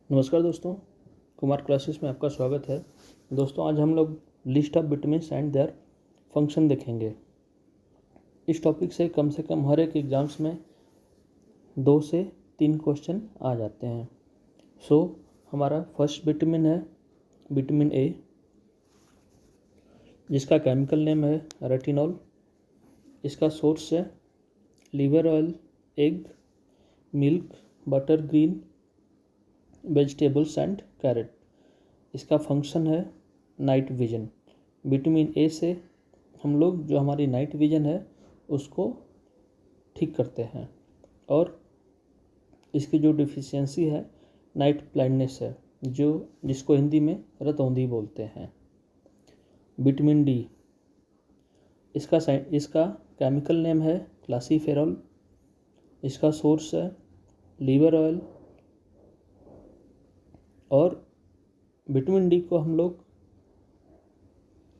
नमस्कार दोस्तों, कुमार क्लासेस में आपका स्वागत है। दोस्तों, आज हम लोग list of vitamins and their function देखेंगे। इस टॉपिक से कम हर एक एग्ज़ाम्स में 2 से 3 क्वेश्चन आ जाते हैं। हमारा फर्स्ट विटामिन है विटामिन ए, जिसका केमिकल नेम है रेटिनॉल। इसका सोर्स है liver oil, egg, milk, butter, green vegetables and carrot. इसका फंक्शन है नाइट विजन। विटामिन ए से हम लोग जो हमारी नाइट विजन है उसको ठीक करते हैं, और इसकी जो डिफिशियंसी है नाइट ब्लाइंडनेस है, जिसको हिंदी में रतौंधी बोलते हैं। विटामिन डी, इसका केमिकल नेम है क्लासीफेरॉल। इसका सोर्स है लीवर ऑयल, और विटामिन डी को हम लोग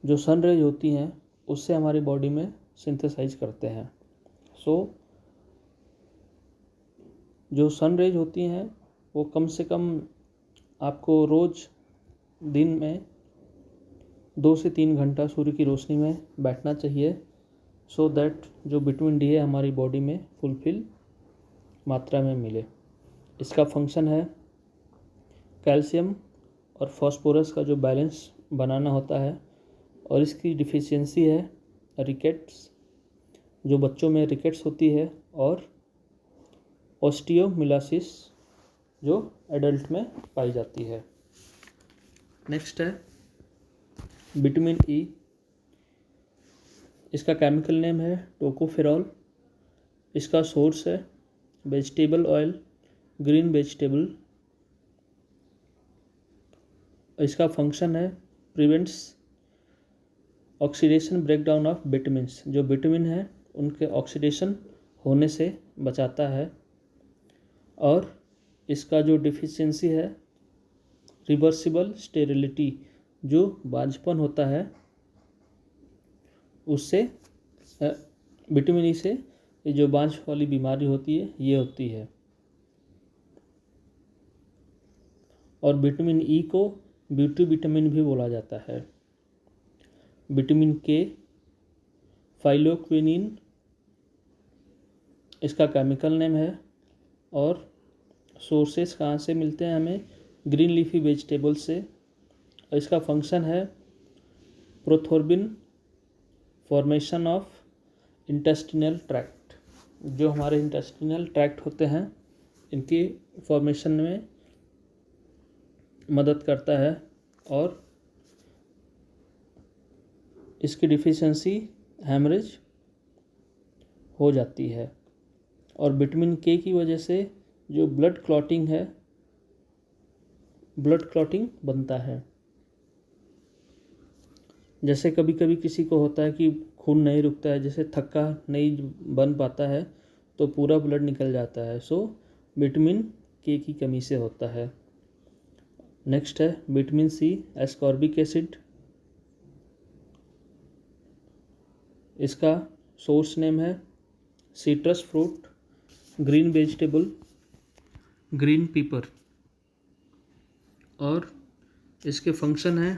जो सन रेज होती हैं उससे हमारी बॉडी में सिंथेसाइज करते हैं। जो सन रेज होती हैं वो कम से कम आपको रोज़ दिन में 2 से 3 घंटा सूर्य की रोशनी में बैठना चाहिए, सो दैट जो विटामिन डी है हमारी बॉडी में फुलफिल मात्रा में मिले। इसका फंक्शन है कैल्शियम और फॉस्फोरस का जो बैलेंस बनाना होता है, और इसकी डिफिशियंसी है रिकेट्स, जो बच्चों में रिकेट्स होती है, और ऑस्टियोमिलासिस जो एडल्ट में पाई जाती है। नेक्स्ट है विटामिन ई। इसका केमिकल नेम है टोकोफेरॉल। इसका सोर्स है वेजिटेबल ऑयल, ग्रीन वेजिटेबल। इसका फंक्शन है prevents oxidation breakdown of vitamins. जो विटामिन है उनके ऑक्सीडेशन होने से बचाता है, और इसका जो डिफिशियंसी है रिवर्सिबल स्टेरिलिटी, जो बांझपन होता है उससे विटामिन ई से ये जो बांझ वाली बीमारी होती है ये होती है। और विटामिन ई को ब्यूटी विटामिन भी बोला जाता है। विटामिन के, फाइलोक्विनिन इसका केमिकल नेम है, और सोर्सेस कहाँ से मिलते हैं हमें? ग्रीन लीफी वेजिटेबल से। इसका फंक्शन है प्रोथोर्बिन फॉर्मेशन ऑफ इंटेस्टिनल ट्रैक्ट। जो हमारे इंटेस्टिनल ट्रैक्ट होते हैं इनकी फॉर्मेशन में मदद करता है, और इसकी डिफिशियंसी हैमरेज हो जाती है। और विटामिन के की वजह से जो ब्लड क्लॉटिंग बनता है। जैसे कभी कभी किसी को होता है कि खून नहीं रुकता है, जैसे थक्का नहीं बन पाता है तो पूरा ब्लड निकल जाता है, विटामिन के की कमी से होता है। नेक्स्ट है विटामिन सी, एस्कॉर्बिक एसिड। इसका सोर्स नेम है citrus fruit, green vegetable, green पीपर, और इसके फंक्शन है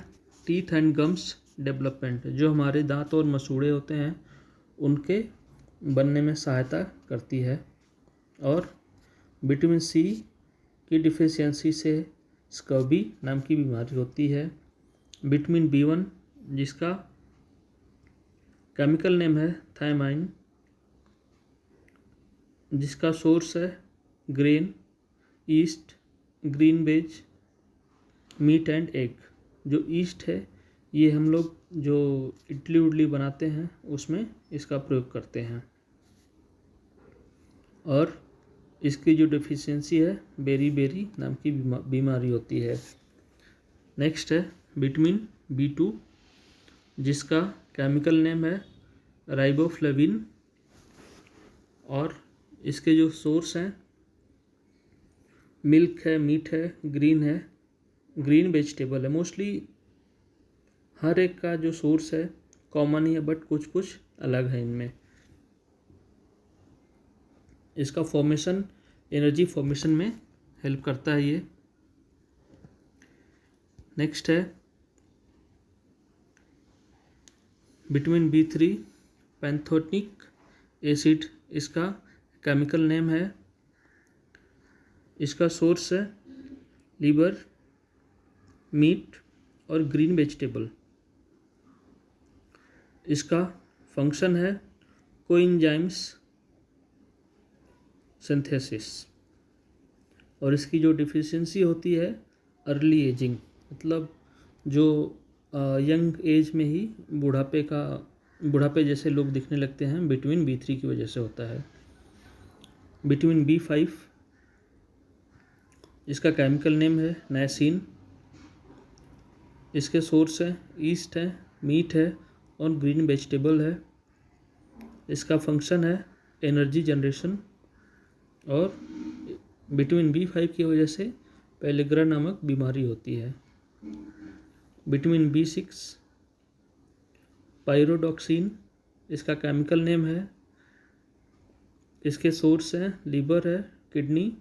टीथ एंड गम्स डेवलपमेंट। जो हमारे दांत और मसूड़े होते हैं उनके बनने में सहायता करती है। और विटामिन सी की डिफिशियंसी से स्कर्बी नाम की बीमारी होती है। विटामिन बी1, जिसका केमिकल नेम है थायमाइन, जिसका सोर्स है grain, yeast, green veg, meat and egg. जो ईस्ट है ये हम लोग जो इडली उडली बनाते हैं उसमें इसका प्रयोग करते हैं, और इसकी जो डिफिशियंसी है बेरी नाम की बीमारी होती है। नेक्स्ट है विटामिन बी2, जिसका केमिकल नेम है राइबोफ्लेविन, और इसके जो सोर्स हैं मिल्क है, मीट है, ग्रीन वेजिटेबल है। मोस्टली हर एक का जो सोर्स है कॉमन ही है, बट कुछ कुछ अलग है इनमें। इसका फॉर्मेशन एनर्जी फॉर्मेशन में हेल्प करता है ये। नेक्स्ट है विटामिन B3 पैंथोनिक एसिड, इसका केमिकल नेम है। इसका सोर्स है लीवर, मीट और ग्रीन वेजिटेबल। इसका फंक्शन है कोएंजाइम्स सिंथेसिस। और इसकी जो डिफिशियंसी होती है अर्ली एजिंग, मतलब जो यंग एज में ही बुढ़ापे जैसे लोग दिखने लगते हैं, विटामिन B3 की वजह से होता है। विटामिन B5, इसका केमिकल नेम है नायसिन। इसके सोर्स है ईस्ट है, मीट है और ग्रीन वेजिटेबल है। इसका फंक्शन है एनर्जी जनरेशन। और विटामिन B5 की वजह से पेलिग्रा नामक बीमारी होती है। विटामिन B6 पायरोडॉक्सिन, इसका केमिकल नेम है। इसके सोर्स हैं लीवर है, kidney,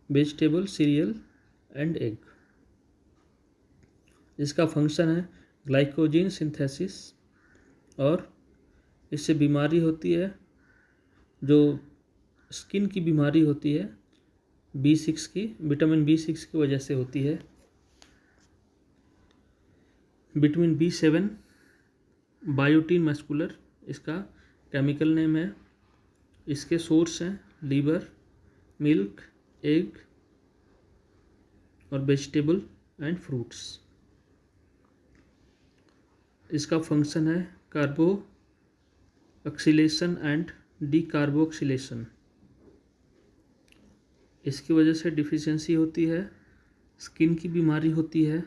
vegetable, serial and egg. इसका फंक्शन है ग्लाइकोजन सिंथेसिस। और इससे बीमारी होती है, जो स्किन की बीमारी होती है B6 की, विटामिन B6 की वजह से होती है। विटामिन B7 बायोटिन मस्कुलर, इसका केमिकल नेम है। इसके सोर्स हैं लीवर, मिल्क, एग और वेजिटेबल एंड फ्रूट्स। इसका फंक्शन है कार्बो ऑक्सीलेशन एंड डीकार्बोक्सिलेशन। इसकी वजह से डिफिशियंसी होती है, स्किन की बीमारी होती है,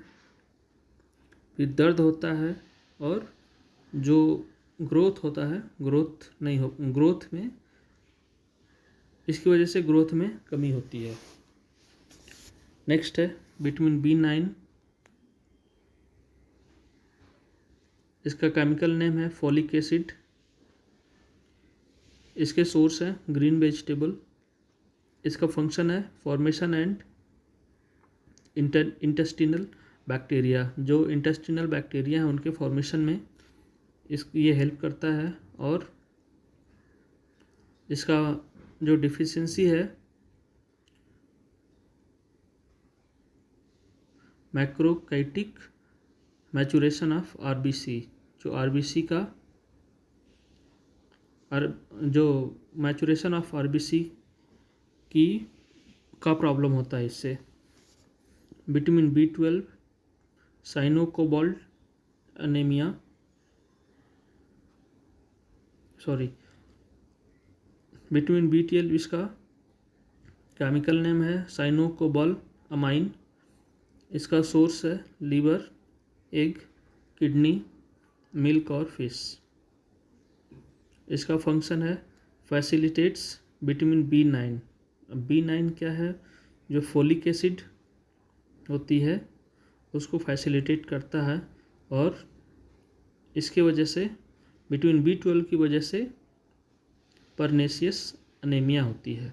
फिर दर्द होता है और जो ग्रोथ होता है, ग्रोथ में इसकी वजह से ग्रोथ में कमी होती है। नेक्स्ट है विटामिन B9, इसका केमिकल नेम है फॉलिक एसिड। इसके सोर्स है ग्रीन वेजिटेबल। इसका फंक्शन है फॉर्मेशन एंड इंटेस्टिनल बैक्टीरिया, जो इंटेस्टिनल बैक्टीरिया हैं उनके फॉर्मेशन में ये हेल्प करता है। और इसका जो डिफिशियंसी है मैक्रोकाइटिक मैचुरेशन ऑफ RBC, जो RBC का जो मैचुरेशन ऑफ RBC का प्रॉब्लम होता है इससे। Vitamin B12 साइनोकोबाल्ट anaemia, vitamin B12 इसका केमिकल नेम है साइनोकोबाल अमाइन। इसका सोर्स है लीवर, एग, किडनी, मिल्क और फिश। इसका फंक्शन है फैसिलिटेट्स विटामिन B9। B9 क्या है? जो फोलिक एसिड होती है उसको फैसिलिटेट करता है, और इसके वजह से विटामिन B12 की वजह से परनेसियस अनीमिया होती है।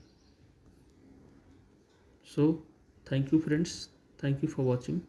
So thank you friends, thank you for watching.